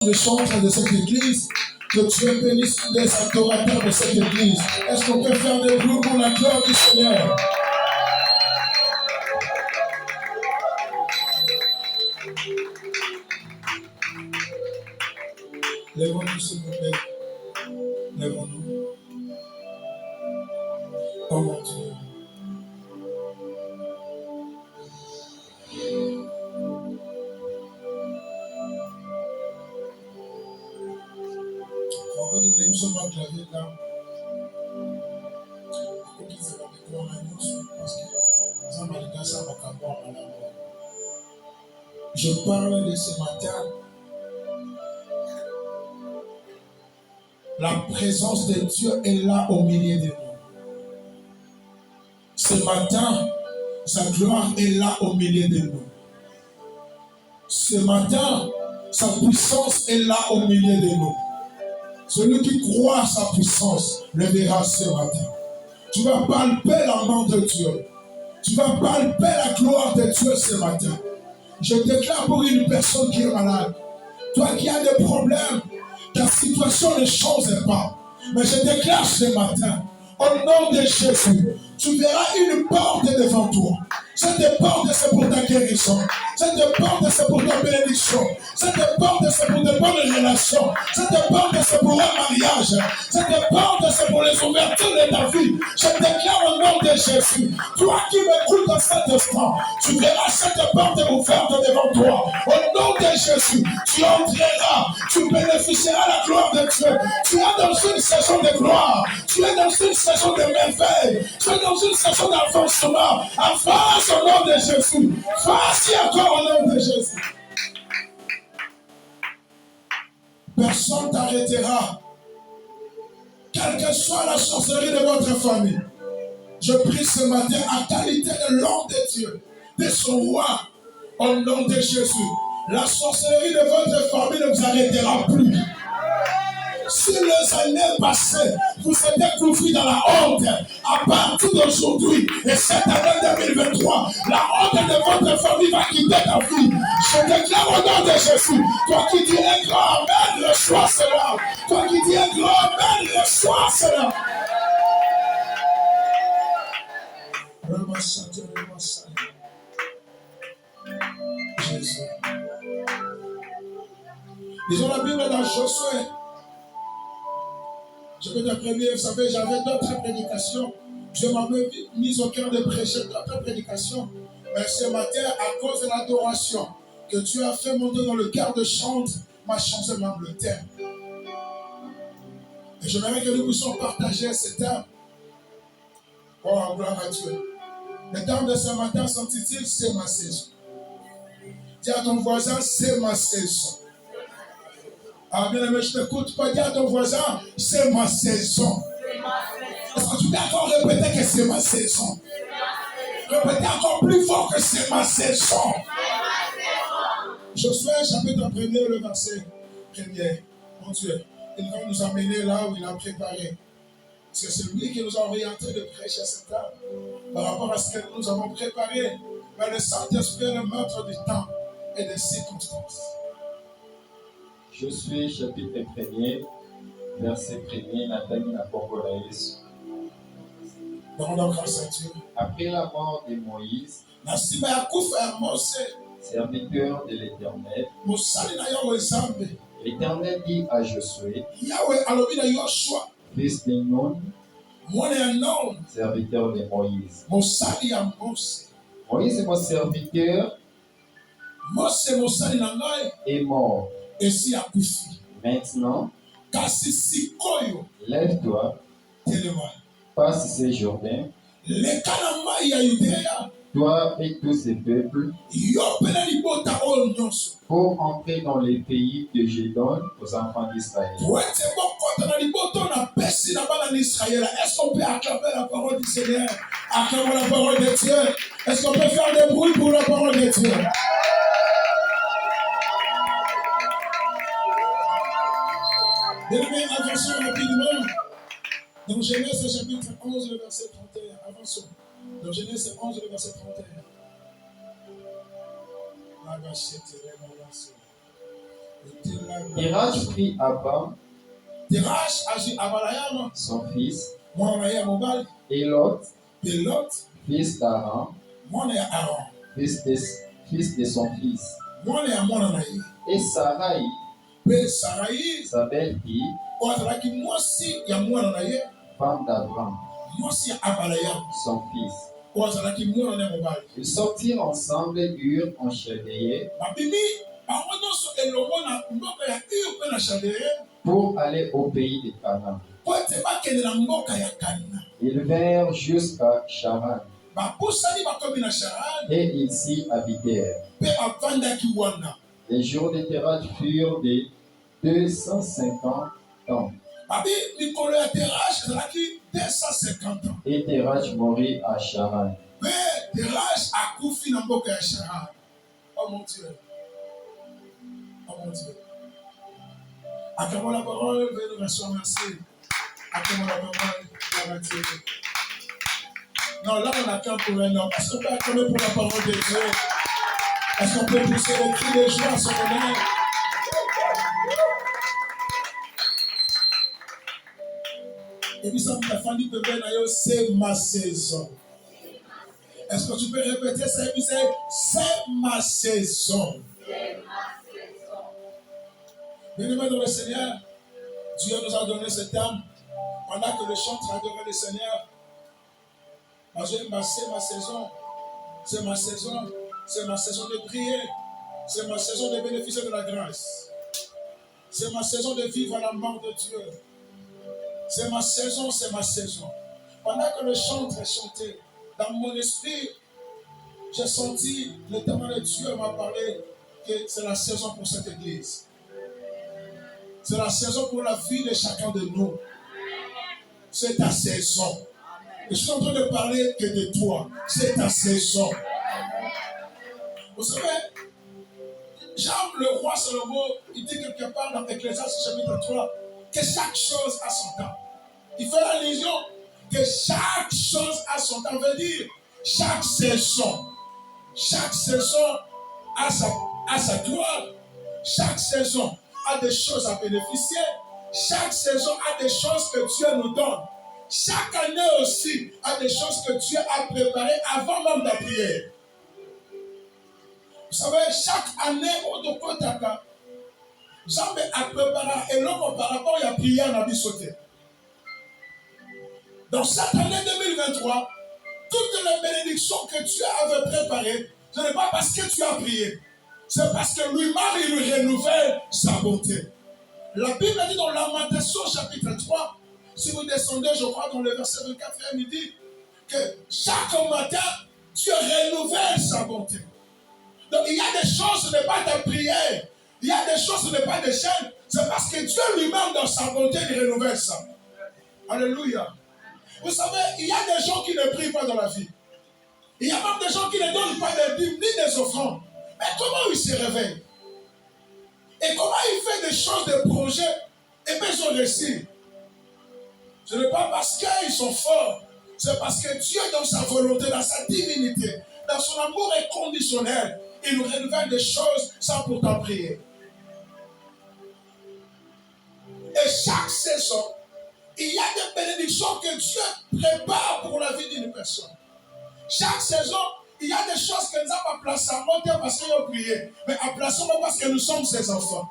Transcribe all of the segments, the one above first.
Le chantre de cette église, que Dieu bénisse les adorateurs de cette église. Est-ce qu'on peut faire des bruits pour la gloire du Seigneur? Lèvons-nous, s'il vous plaît. Lèvons-nous. Oh mon Dieu. Je parle de ce matin. La présence de Dieu est là au milieu de nous. Ce matin, sa gloire est là au milieu de nous. Ce matin, sa puissance est là au milieu de nous. Celui qui croit à sa puissance le verra ce matin. Tu vas palper la main de Dieu. Tu vas palper la gloire de Dieu ce matin. Je déclare pour une personne qui est malade, toi qui as des problèmes, ta situation ne change pas. Mais je déclare ce matin, au nom de Jésus, tu verras une porte devant toi. Cette porte, c'est pour ta guérison. Cette porte, c'est pour ta bénédiction. Cette porte, c'est pour de bonnes relations. Cette porte, c'est pour un mariage. Cette porte, c'est pour les ouvertures de ta vie. Je déclare au nom de Jésus, toi qui m'écoutes dans cet instant, tu verras cette porte ouverte devant toi. Au nom de Jésus, tu entreras, tu bénéficieras la gloire de Dieu. Tu es dans une saison de gloire. Tu es dans une saison de merveille. Tu es dans une saison d'avancement. Avance au nom de Jésus. Vas-y encore au nom de Jésus. Personne ne t'arrêtera. Quelle que soit la sorcellerie de votre famille. Je prie ce matin à qualité de l'homme de Dieu, de son roi, au nom de Jésus. La sorcellerie de votre famille ne vous arrêtera plus. Si les années passées, vous êtes couverts dans la honte, à partir d'aujourd'hui et cette année 2023, la honte de votre famille va quitter ta vie. Je déclare au nom de Jésus, toi qui dis un grand amen, reçois cela. Toi qui dis un grand amen, reçois cela. Jésus. Disons la Bible dans Josué. Je vais te prévenir, vous savez, j'avais d'autres prédications. Je m'avais mis au cœur de prêcher d'autres prédications. Mais ce matin, à cause de l'adoration que tu as fait monter dans le cœur de chante, m'a changé même le thème. Et j'aimerais que nous puissions partager ce thème. Oh, gloire à Dieu. Le thème de ce matin s'intitule « C'est ma saison ». Dis à ton voisin « C'est ma saison ». Ah bien aimé, je ne t'écoute pas. Dis à ton voisin, c'est ma saison. Est-ce que tu peux encore répéter que c'est ma saison? Répétez encore plus fort que c'est ma saison. Josué, chapitre 1er, le verset 1er. Mon Dieu, il va nous amener là où il a préparé. C'est celui qui nous a orienté de prêcher cette table par rapport à ce que nous avons préparé. Mais le Saint-Esprit est le maître du temps et des circonstances. Josué chapitre 1er, verset 1er, Nathalie Napongola Yesu. Après la mort de Moïse, serviteur de l'Éternel, l'Éternel dit à Josué, fils de Nun, serviteur de Moïse. Moïse est mon serviteur, est mort. Maintenant, lève-toi, passe ces Jourdain, toi et tous ces peuples, pour entrer dans les pays que je donne aux enfants d'Israël. Est-ce qu'on peut acclamer la parole du Seigneur? Acclamer la parole de Dieu. Est-ce qu'on peut faire des bruits pour la parole de Dieu? Bien-aimés, avançons rapidement. Dans Genèse chapitre 11, le verset 31. Avançons. Dans Genèse 11, le verset 31. Terach prit Abram, Terach agi abalayama. son fils, Mwana ya mobali. et Lot, Et Lot. fils d'Aaron, Mwana ya Aaron. fils de son fils, Mwana ya mwana na ye. et Sarai, Pe Sarai. sa belle-fille, Ozalaki mwasi ya mwana na ye. femme d'Abram, Mwasi ya abalayama. son fils. Ozalaki mwana na mobali. Ils sortirent ensemble et eurent en Chaldéen Babimi bango nyonso elongo na mboka ya Ur mpe na Chaldeen pour aller au pays de Canaan. po ete bakende na mboka ya Kana. Ils vinrent jusqu'à Charan Babusani bakomi na Charan et ils s'y habitèrent. mpe bavandaki wana. Les jours de Terach furent de 250 ans. Babi mikolo ya Terach ezalaki 250 ans. Et Terach mourut à Charan. Mpe Terach akufi na mboka ya Charan. Oh mon Dieu. Oh mon Dieu. Acclamons la parole, veuillez nous rassurer, merci. Acclamons la parole, gloire à Dieu. Non, là on acclame pour un homme. Est-ce qu'on peut acclamer pour la parole de Dieu? Est-ce qu'on peut pousser le cri de joie à son honneur? Et puis ça me fait famille de Ben, c'est ma saison. Est-ce que tu peux répéter ça? Et puis c'est ma saison. Bien-aimés dans le Seigneur, Dieu nous a donné cette âme. Pendant que le chantre adorait le Seigneur, c'est ma saison. C'est ma saison. C'est ma saison de prier. C'est ma saison de bénéficier de la grâce. C'est ma saison de vivre à la mort de Dieu. C'est ma saison, c'est ma saison. Pendant que le chantre chantait, dans mon esprit, j'ai senti l'Éternel de Dieu m'a parlé que c'est la saison pour cette église. C'est la saison pour la vie de chacun de nous. C'est ta saison. Et je suis en train de parler que de toi. C'est ta saison. Vous savez, Jean, le roi Salomon, il dit quelque part dans Ecclésiaste chapitre 3 que chaque chose a son temps. Il fait l'allusion que chaque chose a son temps. Ça veut dire chaque saison a sa gloire. Chaque saison a des choses à bénéficier. Chaque saison a des choses que Dieu nous donne. Chaque année aussi a des choses que Dieu a préparées avant même la prière. Vous savez, chaque année, on doit préparer. Jamais à préparer et l'homme par rapport à la prière n'a pas sauté. Dans cette année 2023, toutes les bénédictions que Dieu avait préparées, ce n'est pas parce que tu as prié, c'est parce que lui-même, il lui renouvelle sa bonté. La Bible dit dans Lamentation chapitre 3, si vous descendez, je crois, dans le verset 24, il dit que chaque matin, Dieu renouvelle sa bonté. Donc il y a des choses, ce n'est pas ta prière. Il y a des choses, ce n'est pas des chaînes. C'est parce que Dieu lui-même, dans sa bonté, il renouvelle ça. Alléluia. Vous savez, il y a des gens qui ne prient pas dans la vie. Il y a même des gens qui ne donnent pas des dîmes ni des offrandes. Mais comment ils se réveillent? Et comment ils font des choses, des projets, et bien ils ont réussi? Ce n'est pas parce qu'ils sont forts. C'est parce que Dieu, dans sa volonté, dans sa divinité, dans son amour inconditionnel, il nous renouvelle des choses sans pourtant prier. Et chaque saison, il y a des bénédictions que Dieu prépare pour la vie d'une personne. Chaque saison, il y a des choses que nous avons pas placées en montagne parce qu'ils ont prié, mais en plaçant parce que nous sommes ses enfants.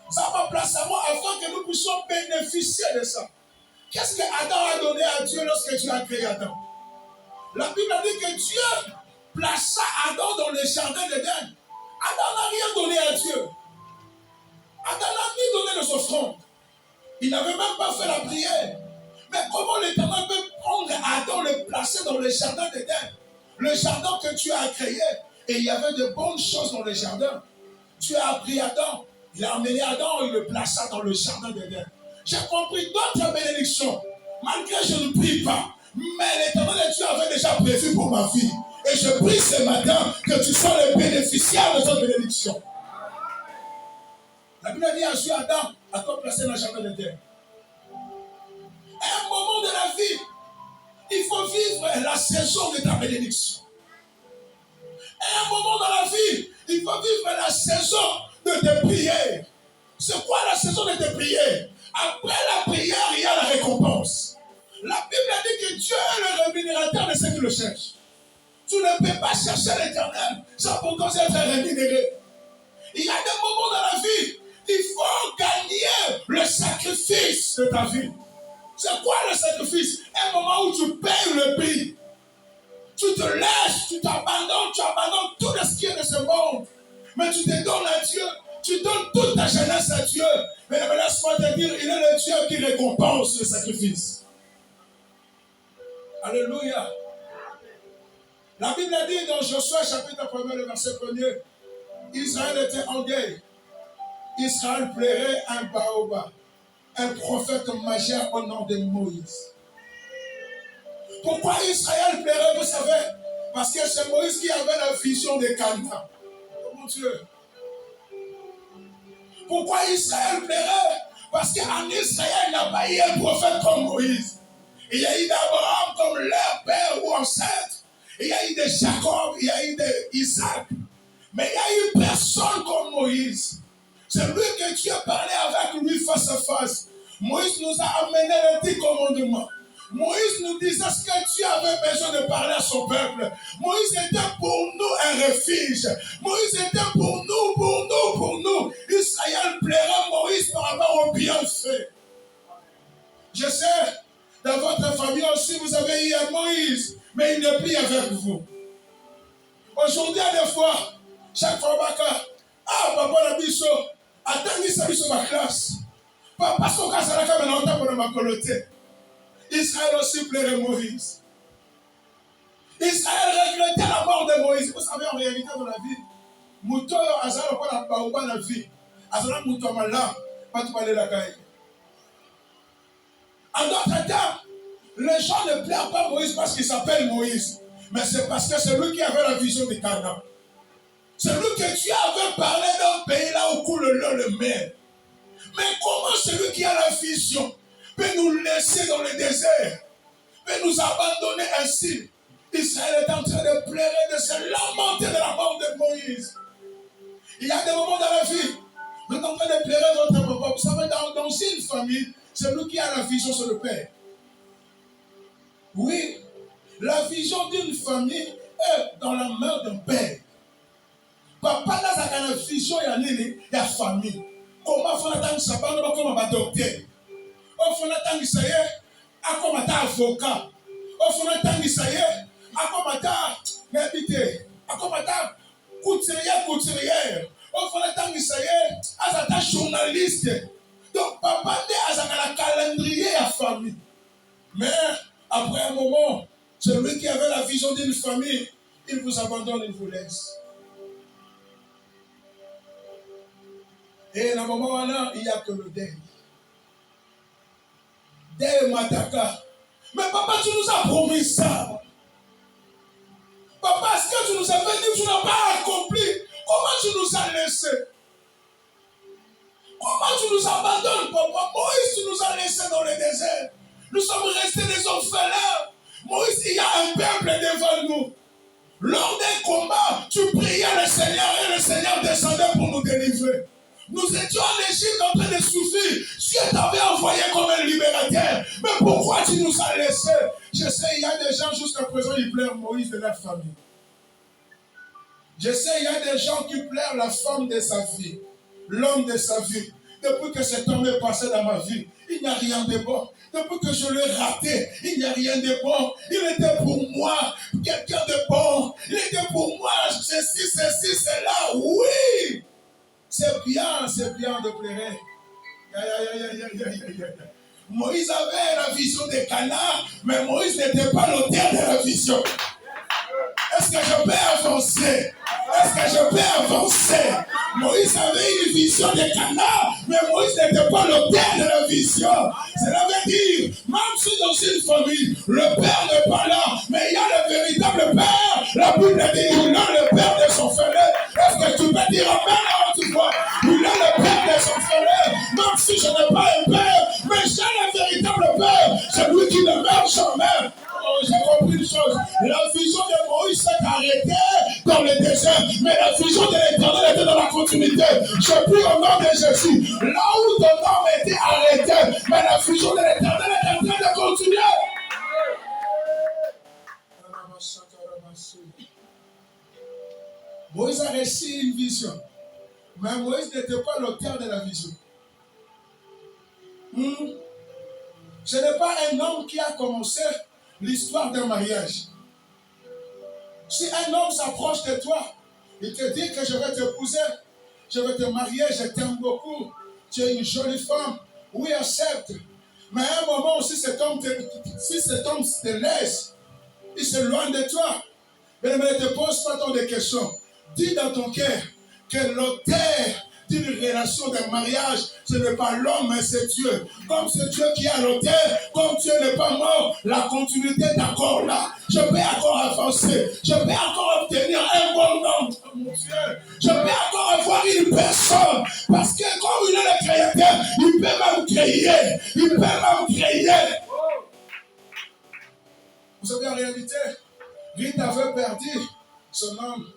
Nous avons pas placé en moi afin que nous puissions bénéficier de ça. Qu'est-ce que Adam a donné à Dieu lorsque tu as créé Adam? La Bible a dit que Dieu plaça Adam dans le jardin d'Éden. Adam n'a rien donné à Dieu. Adam n'a ni donné de offrandes. Il n'avait même pas fait la prière. Mais comment l'Éternel peut prendre Adam et le placer dans le jardin d'Éden? Le jardin que tu as créé. Et il y avait de bonnes choses dans le jardin. Tu as pris Adam. Il a emmené Adam et il le plaça dans le jardin d'Éden. J'ai compris d'autres bénédictions. Malgré que je ne prie pas. Mais l'Éternel Dieu avait déjà prévu pour ma vie. Et je prie ce matin que tu sois le bénéficiaire de cette bénédiction. La Bible dit à Dieu, Adam, à quoi placer dans le jardin d'Éden? À un moment de la vie, il faut vivre la saison de ta bénédiction. À un moment dans la vie, il faut vivre la saison de de tes prières. C'est quoi la saison de tes prières? Après la prière, il y a la récompense. La Bible dit que Dieu est le rémunérateur de ceux qui le cherchent. Tu ne peux pas chercher l'Éternel sans pourtant être rémunéré. Il y a des moments dans la vie, il faut gagner le sacrifice de ta vie. C'est quoi le sacrifice? Un moment où tu payes le prix. Tu te laisses, tu abandonnes tout ce qui est de ce monde. Mais tu te donnes à Dieu. Tu donnes toute ta jeunesse à Dieu. Mais laisse-moi te dire, il est le Dieu qui récompense le sacrifice. Alléluia. La Bible a dit dans Josué chapitre 1, le verset 1er, Israël était en guerre. Israël plairait un baobab, un prophète majeur au nom de Moïse. Pourquoi Israël plairait, vous savez? Parce que c'est Moïse qui avait la vision de Canaan. Oh mon Dieu. Pourquoi Israël plairait? Parce qu'en Israël, il n'y a pas eu un prophète comme Moïse. Il y a eu d'Abraham comme leur père ou ancêtre. Il y a eu de Jacob, il y a eu d'Isaac. Mais il n'y a eu personne comme Moïse. C'est lui que Dieu parlait avec lui face à face. Moïse nous a amené les 10 commandements. Moïse nous disait ce que Dieu avait besoin de parler à son peuple. Moïse était pour nous un refuge. Moïse était pour nous. Israël plairait Moïse par rapport au bienfait. Je sais, dans votre famille aussi, vous avez eu un Moïse, mais il n'est plus avec vous. Aujourd'hui, à des fois, chaque fois, papa la biso, attendez sa biso ma classe. Papa, son cas, c'est la caméra, on t'a pour ma coloté. Israël aussi plairait Moïse. Israël regrettait la mort de Moïse. Vous savez, en réalité, dans la vie, Mouto, Azara, pas la vie. Azara, Mouto, Malam, pas tout parler la caille. En d'autres temps, les gens ne plairent pas Moïse parce qu'il s'appelle Moïse. Mais c'est parce que c'est lui qui avait la vision du Canaan. C'est lui que Dieu avait parlé d'un pays là où coule le mer. Mais comment celui qui a la vision peut nous laisser dans le désert, peut nous abandonner ainsi? Israël est en train de pleurer, de se lamenter de la mort de Moïse. Il y a des moments dans la vie, vous êtes en train de pleurer votre papa. Vous savez, dans une famille, c'est lui qui a la vision sur le père. Oui, la vision d'une famille est dans la main d'un père. Papa n'a pas la vision de la famille. Comment faire la sabbat, comment adopter? On fait la tangue ça y est, comment avocat. On fait la tangue ça y est, comment habiter, comment couturière. On fait la tangue ça y est, journaliste. Donc papa a un calendrier à famille. Mais après un moment, celui qui avait la vision d'une famille, il vous abandonne, il vous laisse. Et à un moment là, il n'y a que le deuil. Deuil Mataka. Mais papa, tu nous as promis ça. Papa, ce que tu nous avais dit, tu n'as pas accompli. Comment tu nous as laissés? Comment tu nous abandonnes, papa? Moïse, tu nous as laissés dans le désert. Nous sommes restés des orphelins. Moïse, il y a un peuple devant nous. Lors des combats, tu priais le Seigneur et le Seigneur descendait pour nous délivrer. Nous étions en Égypte en train de souffrir. Dieu t'avait envoyé comme un libérateur. Mais pourquoi tu nous as laissés? Je sais, il y a des gens jusqu'à présent, ils pleurent Moïse de leur famille. Je sais, il y a des gens qui pleurent la femme de sa vie, l'homme de sa vie. Depuis que cet homme est passé dans ma vie, il n'y a rien de bon. Depuis que je l'ai raté, il n'y a rien de bon. Il était pour moi quelqu'un de bon. Il était pour moi ceci, cela. Oui! C'est bien de pleurer. Moïse avait la vision de Canaan, mais Moïse n'était pas l'auteur de la vision. Est-ce que je peux avancer? Moïse avait une vision de Canaan, mais Moïse n'était pas l'auteur de la vision. Cela veut dire, même si dans une famille, le père n'est pas là, mais il y a le véritable père. La Bible dit, il a le père de son frère. Est-ce que tu peux dire amen à tu vois? Il a le père de son frère. Même si je n'ai pas un père, mais j'ai le véritable père. C'est lui qui ne meurt jamais. Oh, j'ai compris une chose. La vision de Moïse s'est arrêtée dans le désert, mais la vision de l'Éternel était dans la continue. continuité. Je prie au nom de Jésus. Là où ton nom a été arrêté, mais la fusion de l'Éternel est en train de continuer. Moïse a reçu une vision. Mais Moïse n'était pas l'auteur de la vision. Ce n'est pas un homme qui a commencé l'histoire d'un mariage. Si un homme s'approche de toi, il te dit que je vais t'épouser, je vais te marier, je t'aime beaucoup, tu es une jolie femme, oui, accepte. Mais à un moment aussi, si cet homme te laisse, il s'éloigne de toi. Mais ne te pose pas tant de questions. Dis dans ton cœur que l'auteur d'une relation de mariage, ce n'est pas l'homme, mais c'est Dieu. Comme c'est Dieu qui a l'auteur, comme Dieu n'est pas mort, la continuité est encore là. Je peux encore avancer. Je peux encore obtenir un bon nom, mon Dieu. Je peux encore avoir une personne. Parce que comme il est le créateur, il peut même créer. Il peut même créer. Vous savez, en réalité, Ruth avait perdu son homme.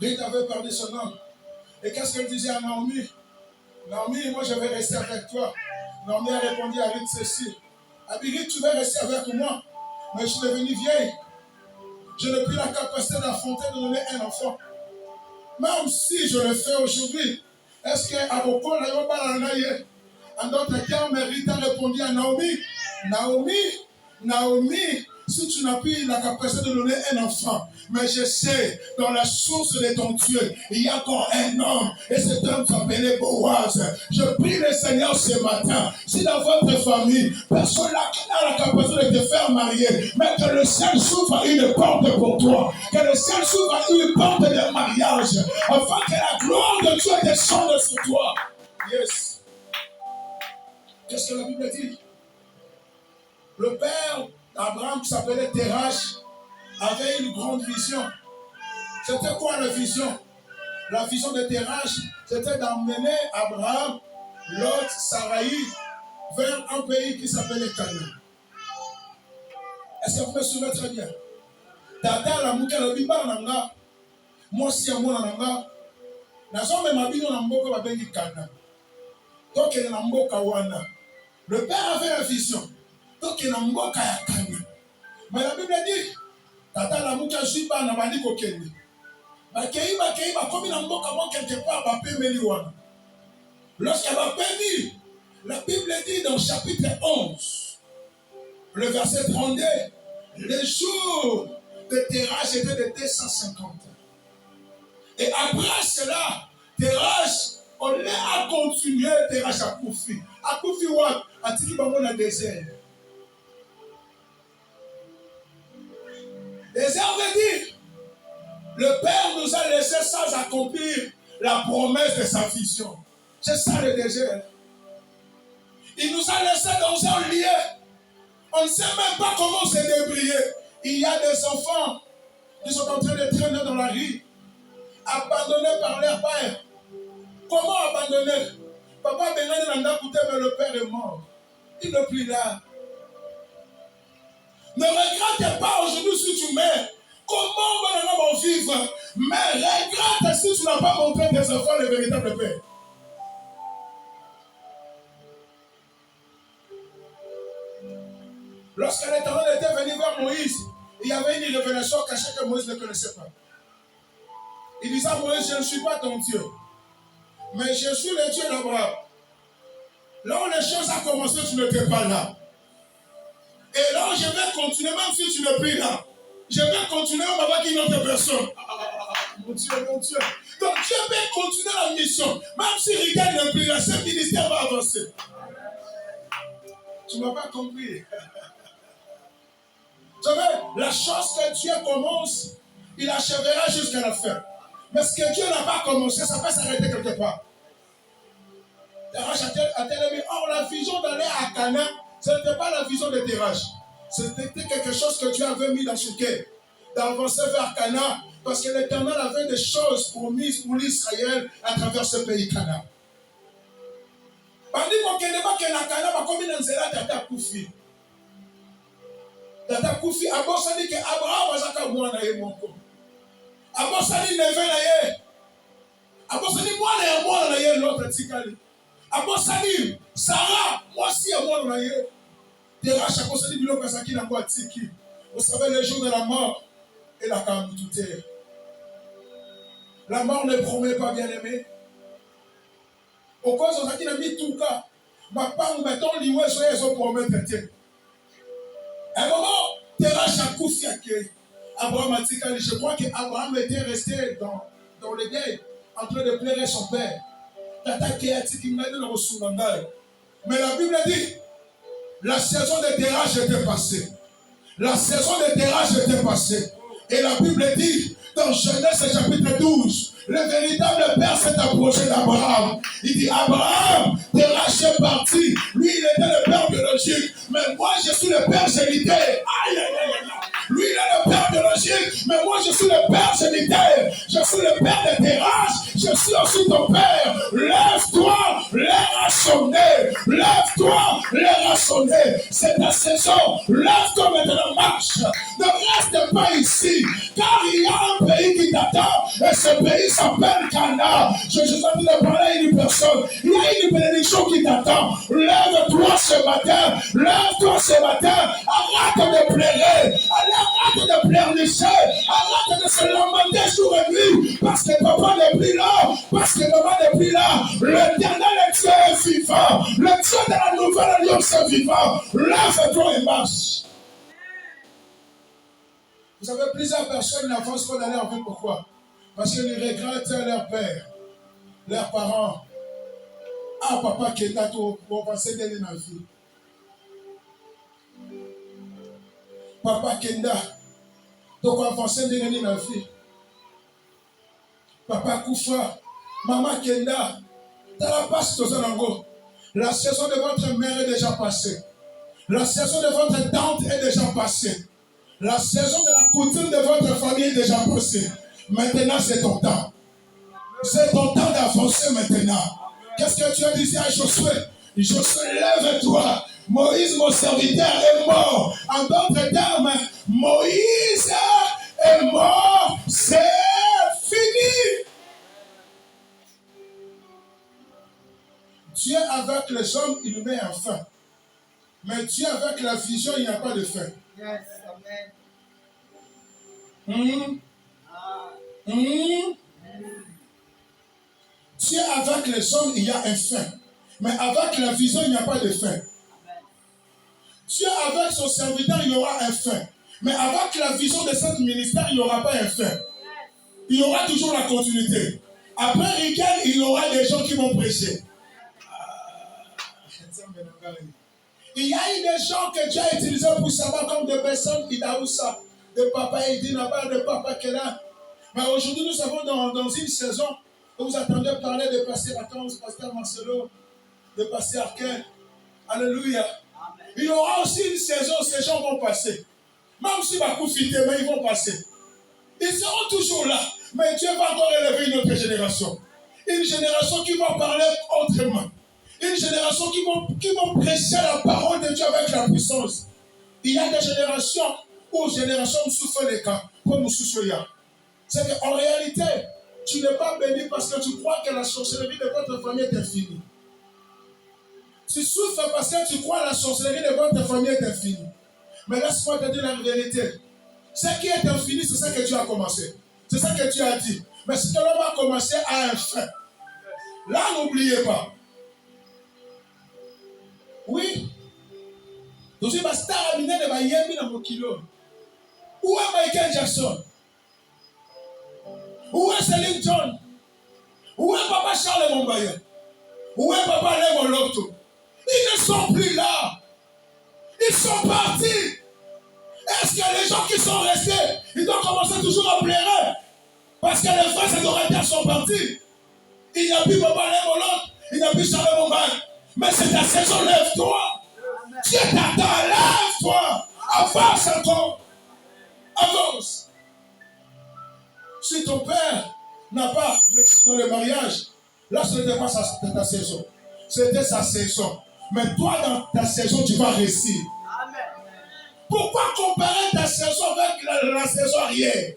Ruth avait perdu son homme. Et qu'est-ce qu'elle disait à Naomi? Naomi, moi je vais rester avec toi. Naomi a répondu à Ruth ceci. Ruth, tu vas rester avec moi. Mais je suis devenue vieille. Je n'ai plus la capacité d'affronter, de donner un enfant. Même si je le fais aujourd'hui, est-ce qu'à Boko, en d'autres termes, Ruth a répondu à Naomi. Naomi, si tu n'as plus la capacité de donner un enfant, mais je sais, dans la source de ton Dieu, il y a encore un homme, et cet homme s'appelait Boaz. Je prie le Seigneur ce matin, si dans votre famille, personne n'a la capacité de te faire marier, mais que le ciel s'ouvre une porte pour toi, que le ciel s'ouvre une porte de mariage, afin que la gloire de Dieu descende sur toi. Yes. Qu'est-ce que la Bible dit? Le père d'Abraham, qui s'appelait Terach, avait une grande vision. C'était quoi la vision? La vision de Terach, c'était d'emmener Abraham, Lot, Sarai, vers un pays qui s'appelait Canaan. Est-ce que vous me souvenez très bien? Tata la mouka la biba nanga, moi si à moi nanga, na zone ma bino na mboka ba bengi Canaan. Donc il na mboka wana. Le père avait la vision. Donc il na mboka ya Canaan. Mais la Bible dit, tata la mouka jiba na bandi kokende. Bakei bakomi na mboka mo quelque part ba pemeli wana. Lorsqu'il va permis, la Bible dit dans chapitre 11, le verset 32, les jours de Terach étaient de 250. Et après cela, Terach, on a continué Terach à Koufi. À Koufi, what? À Tikibamon, le désert. Désert veut dire, le Père nous a laissé sans accomplir la promesse de sa vision. C'est ça le désert. Il nous a laissé dans un lieu. On ne sait même pas comment se débrouiller. Il y a des enfants qui sont en train de traîner dans la rue, abandonnés par leur père. Comment abandonner? Papa Benani n'a pas coûté, mais le père est mort. Il n'est plus là. Ne regrette pas aujourd'hui si tu meurs. Comment on va vivre? Mais regrette si tu n'as pas montré tes enfants le véritable père. Lorsque l'Éternel était venu vers Moïse, il y avait une révélation cachée que Moïse ne connaissait pas. Il disait à Moïse, je ne suis pas ton Dieu, mais je suis le Dieu d'Abraham. Là où les choses ont commencé, tu n'étais pas là. Et là, je vais continuer, même si tu n'es plus là. Je vais continuer avec une autre personne. Mon Dieu, mon Dieu. Donc, je vais continuer la mission. Même si Rita n'est plus là, ce ministère va avancer. Tu ne m'as pas compris. Vous savez, la chose que Dieu commence, il achèvera jusqu'à la fin. Mais ce que Dieu n'a pas commencé, ça peut s'arrêter quelque part. Terach a tellement. Or, la vision d'aller à Canaan, ce n'était pas la vision de Terach. C'était quelque chose que Dieu avait mis dans son cœur. D'avancer vers Canaan, parce que l'Éternel avait des choses promises pour l'Israël à travers ce pays Canaan. Bandi kokende bakenda Canaan bakomi na nzela tata kufi. Tata kufi abosani ke Abraham azaka mwana ye moko. Abosani neve na ye. Abosani moi et moi on a eu l'autre tikali. Abosani Sarah moi aussi et moi on a eu. Terach abosani biloko saki na kwa tiki. Vous savez le jour de la mort et la calme tout est. La mort ne promet pas bien aimé. Au cas où on a mis tout cas. Ma part mettons liwe soyez so promettre tiens. À un moment Terach a cousu accueilli. Abraham a dit je crois qu'Abraham était resté dans le deuil en train de pleurer son père. Mais la Bible dit la saison de Terach était passée. La saison de Terach était passée. Et la Bible dit dans Genèse chapitre 12, le véritable père s'est approché d'Abraham. Il dit Abraham, Terach est parti. Lui, il était le père biologique. Mais moi, je suis le père géniteur. Aïe, aïe, aïe. Lui, il est le père biologique. Mais moi, je suis le père géniteur. Je suis le père de Terach. Je suis aussi ton père. Lève-toi, l'heure a sonné. Lève-toi, l'heure a sonné. C'est ta saison. Lève-toi maintenant, marche. Ne reste pas ici. Car il y a un pays qui t'attend. Et ce pays s'appelle Cana. Je suis en train de parler à une personne. Il y a une bénédiction qui t'attend. Lève-toi ce matin. Lève-toi ce matin. Arrête de pleurer. Arrête de pleurnicher. Arrête de se lamenter jour et nuit. Parce que papa n'est plus là. Parce que maman n'est plus là. L'éternel Dieu est vivant. Le Dieu de la nouvelle alliance est vivant. Lève-toi et marche. Vous savez, plusieurs personnes n'avancent pas dans leur vie. Pourquoi? Parce qu'ils regrettent leur père, leurs parents. Ah, papa qui est là, pour passer dans la vie. Papa Kenda, donc avancer dans la vie. Papa Koufa, maman Kenda, dans la passe de Zanango. La saison de votre mère est déjà passée. La saison de votre tante est déjà passée. La saison de la coutume de votre famille est déjà passée. Maintenant, c'est ton temps. C'est ton temps d'avancer maintenant. Qu'est-ce que tu as dit à Josué? Josué, lève-toi. Moïse, mon serviteur, est mort. En d'autres termes, Moïse est mort. C'est fini. Dieu avec les hommes, il met un fin. Mais Dieu avec la vision, il n'y a pas de fin. Yes, amen. Dieu avec les hommes, il y a un fin. Mais avec la vision, il n'y a pas de fin. Dieu avec son serviteur, il y aura un fin. Mais avec la vision de cet ministère, il n'y aura pas un fin. Il y aura toujours la continuité. Après Riquel, il y aura des gens qui vont prêcher. Il y a eu des gens que Dieu a utilisés pour savoir comme des personnes Idaoussa, de Papa Edinaba, de Papa Kela. Mais aujourd'hui, nous sommes dans une saison où vous attendez parler de Pasteur Atons, Pasteur Marcelo, de Pasteur Arkel. Alléluia. Amen. Il y aura aussi une saison où ces gens vont passer. Même si va profiter, mais ils vont passer. Ils seront toujours là. Mais Dieu va encore élever une autre génération. Une génération qui va parler autrement. Une génération qui vont prêcher la parole de Dieu avec la puissance. Il y a des générations où génération souffre les cas, comme nous souffrons. C'est qu'en réalité, tu n'es pas béni parce que tu crois que la sorcellerie de votre famille est infinie. Tu souffres parce que tu crois que la sorcellerie de votre famille est infinie. Mais laisse-moi te dire la vérité. Ce qui est infini, c'est ça que tu as commencé. C'est ça que tu as dit. Mais ce que l'on va commencer à un fin. Là, n'oubliez pas. Oui. Donc, je vais star amener de Miami dans mon kilo. Où est Michael Jackson? Où est Céline John? Où est Papa Charles Mombaye? Où est Papa Léon Lotto? Ils ne sont plus là. Ils sont partis. Est-ce que les gens qui sont restés, ils doivent commencer toujours à pleurer? Parce que les frères adorateurs sont partis. Il n'y a plus Papa Léon Lotto. Il n'y a plus Charles Mombaye. Mais c'est ta saison, lève-toi. Dieu t'attend, lève-toi. Avance encore. Avance. Si ton père n'a pas réussi dans le mariage, là ce n'était pas ta saison. C'était sa saison. Mais toi, dans ta saison, tu vas réussir. Amen. Pourquoi comparer ta saison avec la saison arrière?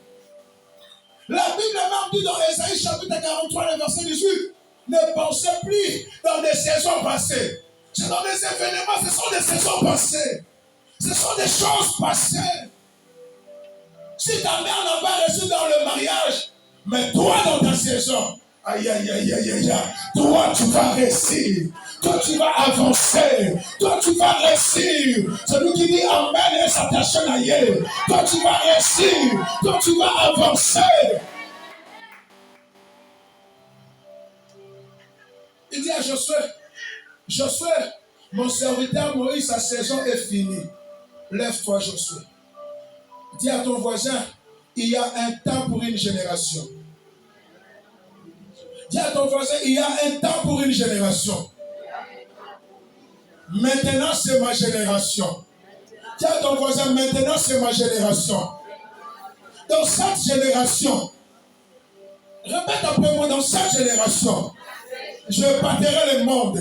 La Bible même dit dans Ésaïe chapitre 43, le verset 18, ne pensez plus dans des saisons passées. C'est dans des événements, ce sont des saisons passées. Ce sont des choses passées. Si ta mère n'a pas reçu dans le mariage, mais toi dans ta saison, aïe, aïe, aïe, aïe, aïe, toi tu vas réussir, toi tu vas avancer, toi tu vas réussir. Celui qui dit Amen et s'attache à ailleurs, toi tu vas réussir, toi tu vas avancer. Il dit à Josué, Josué, mon serviteur Moïse, sa saison est finie. Lève-toi, Josué. Dis à ton voisin, il y a un temps pour une génération. Dis à ton voisin, il y a un temps pour une génération. Maintenant, c'est ma génération. Dis à ton voisin, maintenant, c'est ma génération. Dans cette génération, répète après moi, dans cette génération, je bâtirai le monde.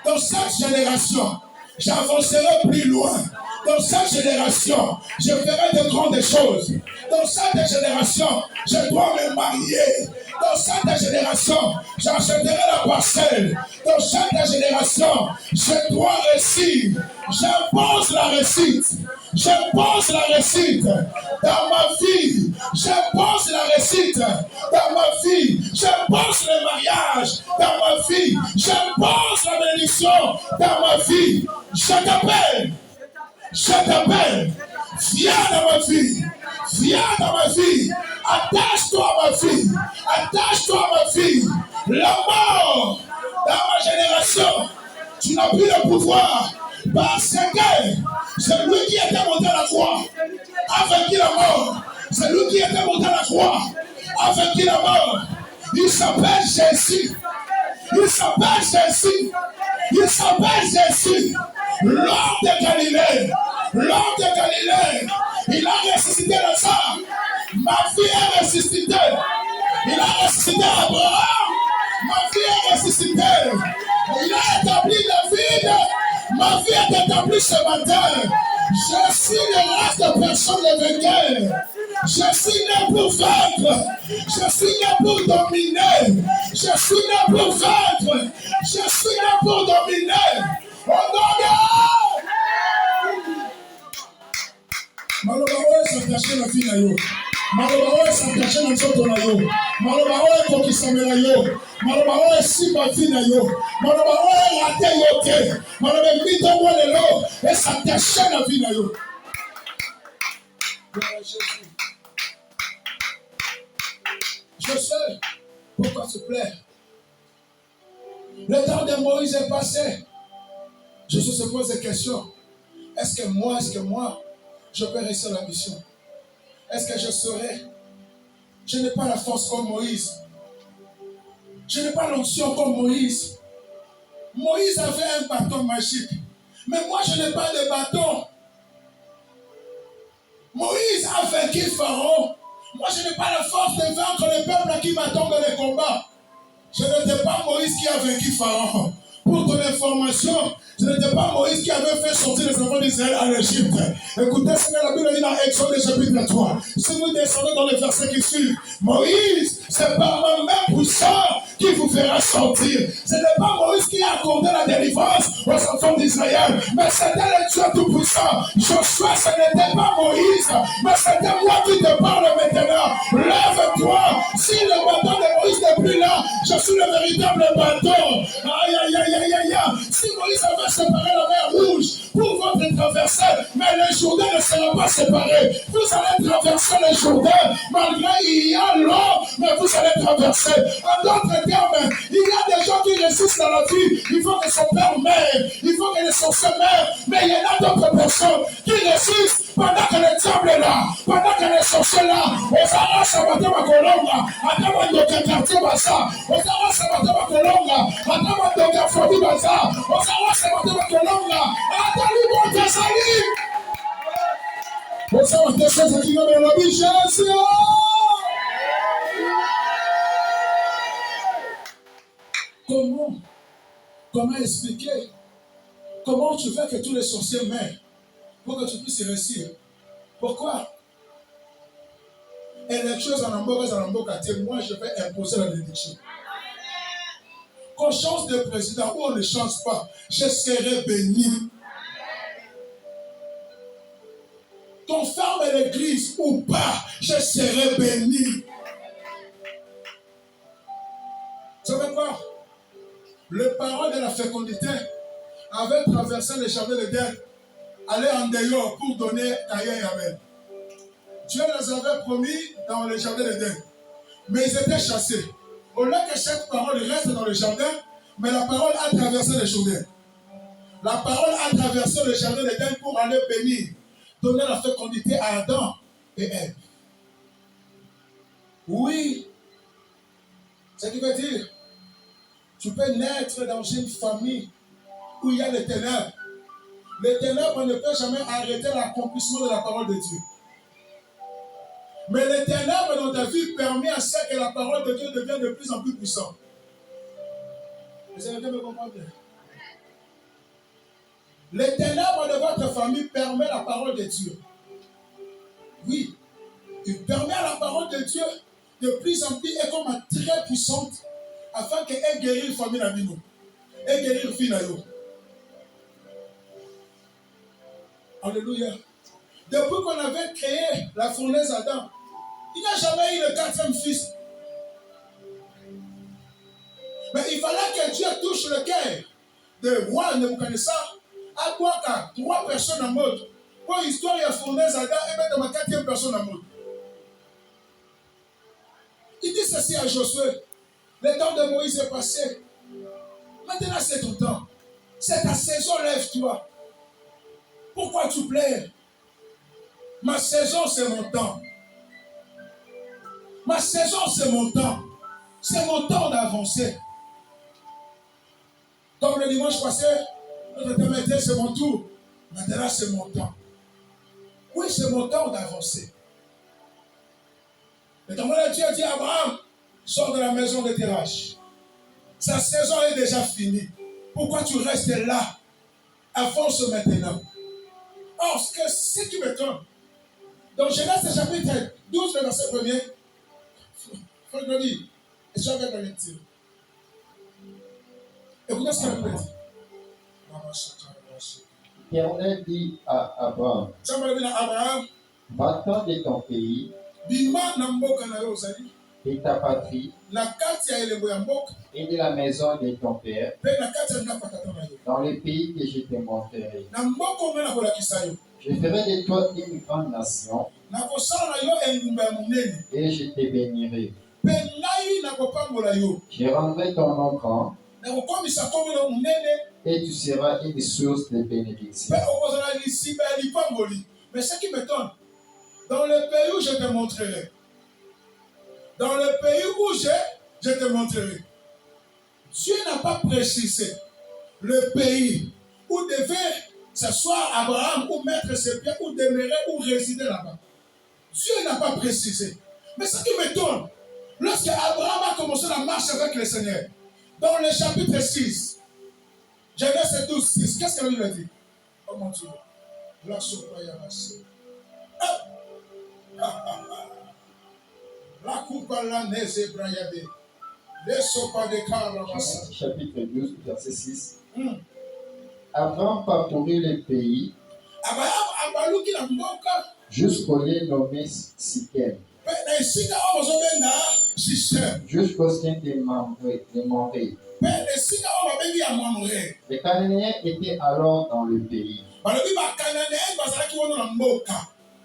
Dans cette génération, j'avancerai plus loin. Dans cette génération, je ferai de grandes choses. Dans cette génération, je dois me marier. Dans cette génération, j'achèterai la parcelle. Dans cette génération, je dois réussir. J'impose la réussite. J'impose la réussite dans ma vie. J'impose la réussite dans ma vie. J'impose le mariage dans ma vie. J'impose la bénédiction dans ma vie. Je t'appelle. Je t'appelle. Viens dans ma vie. Viens dans ma vie. Attache-toi à ma vie. Attache-toi à ma vie. La mort dans ma génération. Tu n'as plus le pouvoir. Parce que c'est lui qui était monté à la croix a vaincu la mort. C'est lui qui était monté à la croix a vaincu la mort. Il s'appelle Jésus. Il s'appelle Jésus. Il s'appelle Jésus. L'homme de Galilée. L'homme de Galilée. Il a ressuscité Lazare. Ma fille est ressuscitée. Il a ressuscité Abraham. Ma fille est ressuscitée. Il a établi David. Ma vie est établie ce matin. Je suis le reste de personnes de vainqueurs. Je suis né pour vaincre. Je suis né pour dominer. Je suis né pour vaincre. Je suis né pour dominer. Au nom de Malobawe s'attacher la fille à yo. Malobawe s'attacher dans nzoto na yo. Malobawe kokisamela yo. Malobawe simba fille na yo. Malobawe rate yo te. Malobawe mito mo lelo et s'attacher la fille na yo. Je sais pourquoi se plaire. Le temps de Moïse est passé. Jésus se pose des questions. Est-ce que moi, je peux réussir la mission? Est-ce que je serai? Je n'ai pas la force comme Moïse. Je n'ai pas l'onction comme Moïse. Moïse avait un bâton magique. Mais moi, je n'ai pas de bâton. Moïse a vaincu Pharaon. Moi, je n'ai pas la force de vaincre le peuple qui m'attend dans les combats. Ce n'était pas Moïse qui a vaincu Pharaon. Pour ton information, ce n'était pas Moïse qui avait fait sortir les enfants d'Israël en Égypte. Écoutez ce que la Bible dit dans Exode chapitre 3. Si vous descendez dans les versets qui suivent, Moïse, c'est par ma main puissante qui vous fera sortir. Ce n'est pas Moïse qui a accordé la délivrance aux enfants d'Israël, mais c'était le Dieu tout-puissant. Josué, ce n'était pas Moïse, mais c'était moi qui te parle maintenant. Lève-toi. Si le bâton de Moïse n'est plus là, je suis le véritable bâton. Aïe, aïe, aïe, aïe, aïe. Si Moïse avait séparé la mer rouge pour votre traverser, mais le Jourdain ne sera pas séparé. Vous allez traverser le Jourdain, malgré il y a l'eau, mais vous allez traverser. En d'autres termes, il y a des gens qui résistent dans la vie. Il faut que son père meure, il faut que les sorciers meurent, mais il y en a d'autres personnes qui résistent pendant que le diable est là, pendant que les sorciers sont là. Aux arras, ça va te macolonga, à ta main de quartier basa, aux arras, ça va te macolonga, à ta main de quartier basa, aux arras, ça va te macolonga, à ta libre de salir. Aux arras, de choses qui viennent de la vie, Jésus. Comment expliquer? Comment tu veux que tous les sorciers meurent pour que tu puisses réussir? Pourquoi? Et les choses en Amboka, moi je vais imposer la bénédiction. Qu'on change de président ou on ne change pas, je serai béni. Qu'on ferme l'église ou pas, je serai béni. Vous savez quoi? Le parole de la fécondité avait traversé le jardin d'Éden, aller en dehors pour donner Caïn et Abel. Dieu les avait promis dans le jardin d'Éden, mais ils étaient chassés. Au lieu que cette parole reste dans le jardin, mais la parole a traversé le jardin. La parole a traversé le jardin d'Éden pour aller bénir, donner la fécondité à Adam et Ève. Oui, ce qui veut dire, tu peux naître dans une famille où il y a les ténèbres. Les ténèbres ne peuvent jamais arrêter l'accomplissement de la parole de Dieu. Mais les ténèbres dans ta vie permettent à ce que la parole de Dieu devienne de plus en plus puissante. Vous allez me comprendre? Les ténèbres de votre famille permettent la parole de Dieu. Oui, il permet à la parole de Dieu de plus en plus et comme très puissante afin qu'elle guérisse la famille d'Abino. Elle guérisse la fille d'Ayo. Alléluia. Depuis qu'on avait créé la fournaise Adam, il n'y a jamais eu le 4e fils. Mais il fallait que Dieu touche le cœur de roi Nebuchadnezzar à quoi 3 personnes en mode. Pour l'histoire, il y a fournaise Adam et même dans ma 4e personne en mode. Il dit ceci à Josué. Le temps de Moïse est passé. Maintenant, c'est ton temps. C'est ta saison, lève-toi. Pourquoi tu pleures? Ma saison, c'est mon temps. Ma saison, c'est mon temps. C'est mon temps d'avancer. Comme le dimanche passé, notre thème était c'est mon tour. Maintenant, c'est mon temps. Oui, c'est mon temps d'avancer. Le temps de Dieu dit à Abraham, sors de la maison de tes vaches. Sa saison est déjà finie. Pourquoi tu restes là? Avance maintenant. Or, ce qui m'étonne, dans Genèse chapitre 12, le verset 1er, Frère Glody, et je vais la lecture. Écoutez ce qu'elle dit. L'Éternel dit à Abraham, va-t'en de ton pays, de ta patrie, et de la maison de ton père, dans le pays que je te montrerai. Je ferai de toi une grande nation, et je te bénirai. Je rendrai ton nom grand, et tu seras une source de bénédiction. Mais ce qui m'étonne, dans le pays où je te montrerai, dans le pays où je te montrerai, Dieu n'a pas précisé le pays où devait s'asseoir Abraham, ou mettre ses pieds, ou demeurer, ou résider là-bas. Dieu n'a pas précisé. Mais ce qui m'étonne, lorsque Abraham a commencé la marche avec le Seigneur, dans le chapitre 6, Genèse 12, 6, qu'est-ce que la Bible dit? Oh mon Dieu, la sopa la coupe à la neige et braillade. Les sopas de Karamasa. Chapitre 12, verset 6. Abraham parcourut le pays jusqu'au lieu nommé Sichem, jusqu'au sein de Mamré. Les Cananéens étaient alors dans le pays.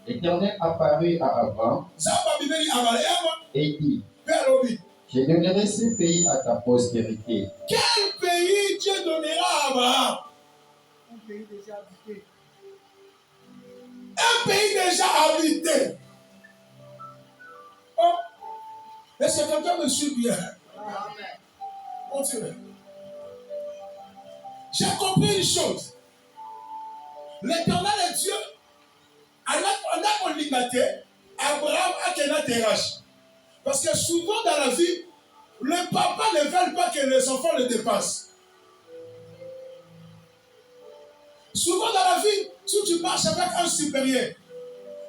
L'Éternel apparut à Abraham et dit, je donnerai ce pays à ta postérité. Quel pays Dieu donnera à Abraham? Un pays déjà habité. Un pays déjà habité. Oh. Est-ce que quelqu'un me suit bien? Amen. Continuez. J'ai compris une chose. L'Éternel est Dieu. Abraham a qu'un terrasse. Parce que souvent dans la vie, le papa ne veut pas que les enfants le dépassent. Souvent dans la vie, si tu marches avec un supérieur,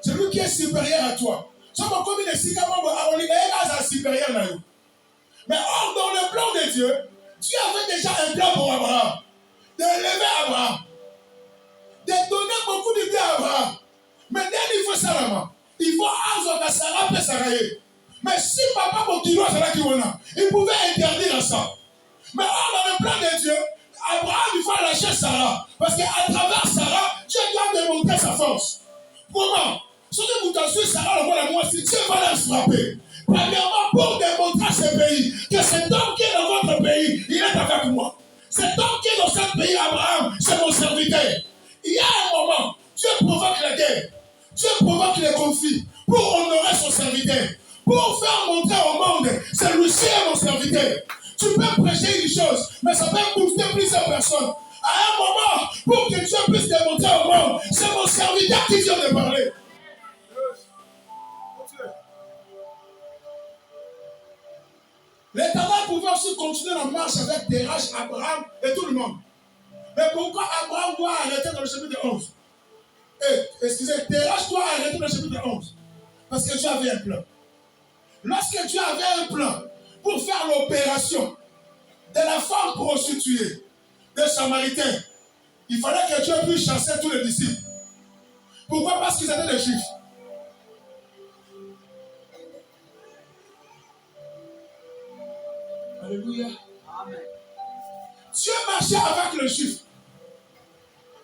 celui qui est supérieur à toi, Ça m'a commis des cicatrices à l'Olivera supérieur. Mais or, dans le plan de Dieu, Dieu avait déjà un plan pour Abraham. De lever Abraham. De donner beaucoup de bien à Abraham. Mais dès qu'il faut ça, il faut avoir Sarah et Sarah. Mais si papa continue à faire il pouvait interdire ça. Mais or, dans le plan de Dieu, Abraham, il faut lâcher Sarah. Parce qu'à travers Sarah, Dieu doit démontrer sa force. Comment? Si vous t'assurez Sarah, le voilà moi, si Dieu va la frapper. Premièrement, pour démontrer à ce pays que cet homme qui est dans votre pays, il est avec moi. Cet homme qui est dans ce pays, Abraham, c'est mon serviteur. Il y a un moment, Dieu provoque la guerre. Dieu provoque les conflits pour honorer son serviteur. Pour faire montrer au monde, celui-ci est mon serviteur. Tu peux prêcher une chose, mais ça peut booster plusieurs personnes. À un moment, pour que Dieu puisse démontrer au monde, c'est mon serviteur qui vient de parler. L'Éternel pouvait aussi continuer la marche avec Terach, Abraham et tout le monde. Mais pourquoi Abraham doit arrêter dans le chapitre 11? Excusez, Terach doit arrêter dans le chapitre 11. Parce que Dieu avait un plan. Lorsque Dieu avait un plan pour faire l'opération de la femme prostituée, des Samaritains, il fallait que Dieu puisse chasser tous les disciples. Pourquoi? Parce qu'ils étaient des Juifs. Alléluia. Amen. Dieu marchait avec le Juif.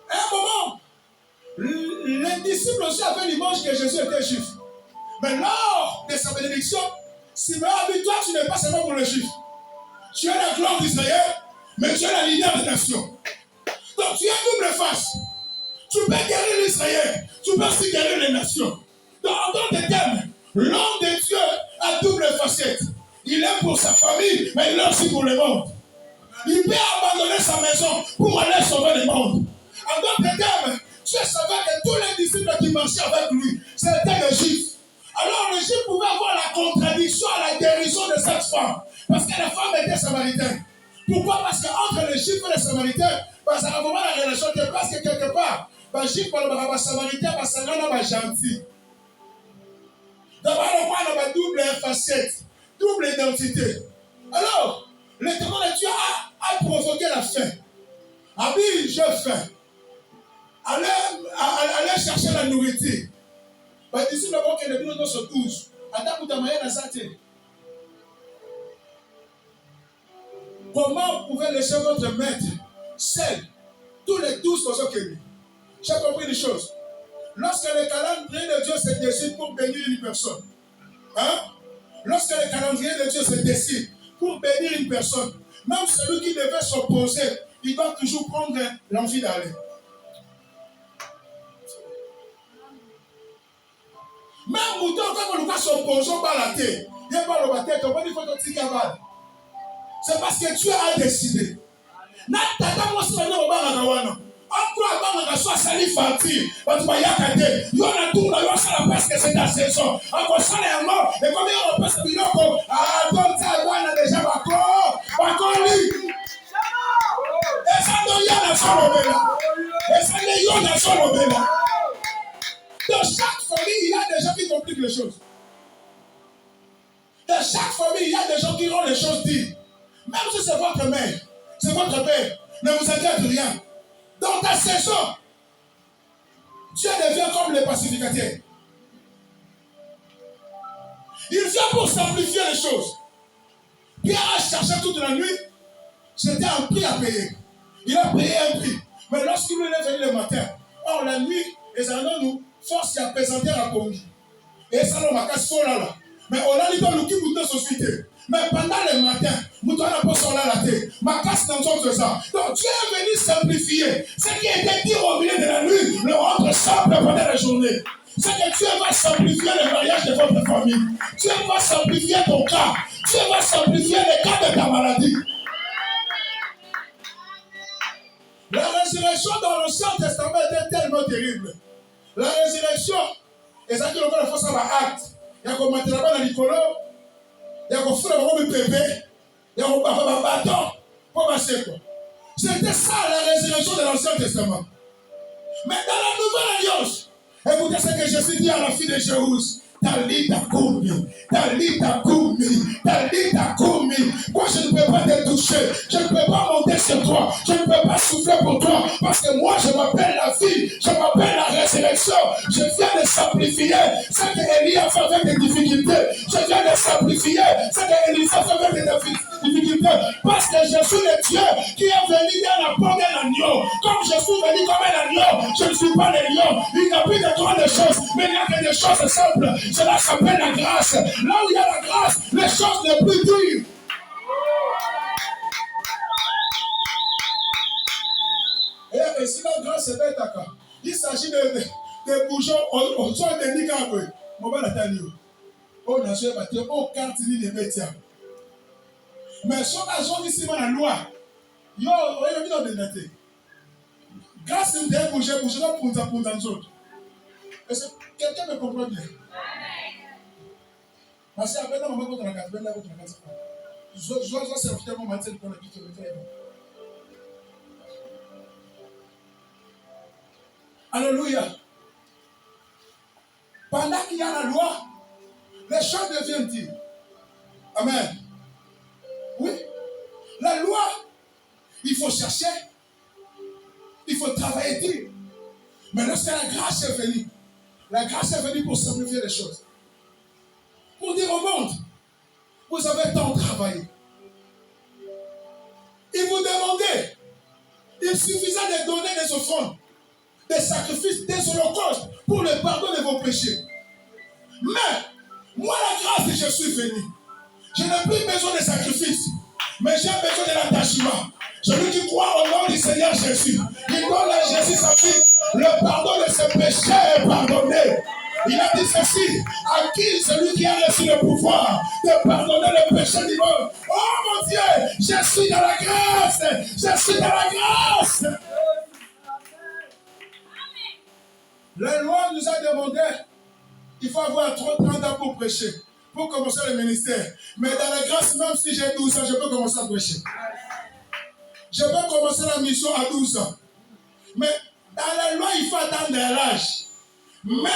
À un moment, les disciples aussi avaient l'image que Jésus était juif. Mais lors de sa bénédiction, Simeon a dit, toi, tu n'es pas seulement pour les Juifs. Tu es la gloire d'Israël, mais tu es la lumière des nations. Donc tu es double face. Tu peux guérir l'Israël, tu peux aussi guérir les nations. Donc en d'autres termes, l'homme de Dieu a double facette. Il est pour sa famille, mais il est aussi pour le monde. Il peut abandonner sa maison pour aller sauver le monde. En d'autres termes, Dieu savait que tous les disciples qui marchaient avec lui, c'était des Juifs. Alors les Juifs pouvaient avoir la contradiction à la guérison de cette femme. Parce que la femme était samaritaine. Pourquoi? Parce qu'entre les Juifs et les Samaritains, ça a vraiment la relation de parce que quelque part, les Juifs et les Samaritains, ça a gentil. D'abord, on a double facette, double identité. Alors, l'Éternel Dieu a provoqué la faim. Abi, j'ai faim. Allez chercher la nourriture. D'ici le moment que les deux se touchent, comment pouvez laisser votre maître seul tous les 12 personnes qui lui? J'ai compris une chose. Lorsque le calendrier de Dieu se décide pour bénir une personne, lorsque le calendrier de Dieu se décide pour bénir une personne, même celui qui devait s'opposer, il doit toujours prendre l'envie d'aller. Même mouton, quand on doit s'opposer par la tête, il n'y a pas le tête, on va dire qu'il faut que tu t'y abattes. C'est parce que Dieu a décidé. Natata mo se na oba na wana. Akura ba na so asali fati. But ba yakate. Yo na tu na yo sala parce que c'est ta saison. Ako sala yango e comme on passe biloko. Ah donc ça wana déjà bakoli. Et ça no ya na solo bela. Et ça ne yo na solo bela. Dans chaque famille, il y a des gens qui compliquent les choses. Dans chaque famille, il y a des gens qui rendent les choses dites. Même si c'est votre mère, c'est votre père, ne vous inquiétez rien. Dans ta saison, Dieu devient comme le pacificateur. Il vient pour simplifier les choses. Pierre a cherché toute la nuit, c'était un prix à payer. Il a payé un prix. Mais lorsqu'il est venu le matin, or la nuit, les anneaux nous forcent à présenter la commis. Et ça, on m'a cassé là. Mais on a dit que nous qui vous deux sociétés. Mais pendant le matin, nous n'avons pas son la tête. Ma casse dans tout ça. Donc Dieu est venu simplifier. Ce qui était dit au milieu de la nuit, le rendre simple pendant la journée. C'est que Dieu va simplifier le mariage de votre famille. Dieu va simplifier ton cas. Dieu va simplifier le cas de ta maladie. La résurrection dans l'Ancien Testament était tellement terrible. La résurrection, et ça qui est le ça va acte. Il y a comme maintenant dans l'icolo. Il y a comme frère comme bébé, il y a comme bâton pour passer quoi. C'était ça la résurrection de l'Ancien Testament. Mais dans la Nouvelle Alliance, écoutez ce que Jésus dit à la fille de Jérusalem. Talita Koumi, Talita Koumi, Talita Koumi. Moi, je ne peux pas te toucher, je ne peux pas monter sur toi, je ne peux pas souffler pour toi, parce que moi, je m'appelle la vie, je m'appelle la résurrection. Je viens de simplifier ce que Élie a fait avec des difficultés. Je viens de simplifier ce que Élie a fait avec des difficultés, parce que je suis le Dieu qui est venu dans la peau d'un agneau. Comme je suis venu comme un agneau, je ne suis pas le lion. Il n'y a plus de grandes choses, mais il n'y a que des choses simples. Cela s'appelle la grâce. Là où il y a la grâce, les choses les plus dures. Et si la grâce est bête, il s'agit de bourgeons au sol de Nicaragua. Mon bon Nathalie, on a joué battu au quartier de Bétia. Mais son agent ici, la loi, yo, il y a une autre. Grâce à une bouger, là pour nous autres. Est-ce que quelqu'un me comprend bien? Parce que après, on va contre la carte, on va contre la carte. Je dois servir mon matin pour la quitter. Alléluia. Pendant qu'il y a la loi, les choses deviennent dures. Amen. Oui. La loi, il faut chercher, il faut travailler dur. Mais lorsque la grâce est venue, la grâce est venue pour simplifier les choses. Pour dire au monde, vous avez tant travaillé. Et vous demandez, il suffisait de donner des offrandes, des sacrifices, des holocaustes pour le pardon de vos péchés. Mais, moi la grâce que je suis venu, je n'ai plus besoin de sacrifices, mais j'ai besoin de l'attachement. Celui qui croit au nom du Seigneur Jésus, il donne à Jésus sa vie, le pardon de ses péchés est pardonné. Il a dit ceci, à qui celui qui a reçu le pouvoir de pardonner le péché du monde. Oh mon Dieu, je suis dans la grâce, je suis dans la grâce. La loi nous a demandé, il faut avoir 30 ans pour prêcher, pour commencer le ministère. Mais dans la grâce, même si j'ai 12 ans, je peux commencer à prêcher. Je peux commencer la mission à 12 ans. Mais dans la loi, il faut attendre l'âge. Mais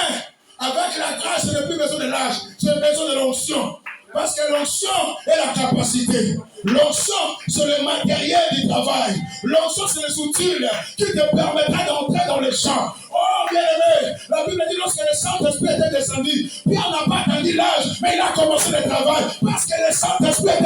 avec la grâce, je n'ai plus besoin de l'âge, j'ai besoin de l'onction. Parce que l'onction est la capacité. L'onction, c'est le matériel du travail. L'onction, c'est les outils qui te permettra d'entrer dans les champs. Oh, bien-aimé, la Bible dit lorsque le Saint-Esprit était descendu, Pierre n'a pas attendu l'âge, mais il a commencé le travail. Parce que le Saint-Esprit était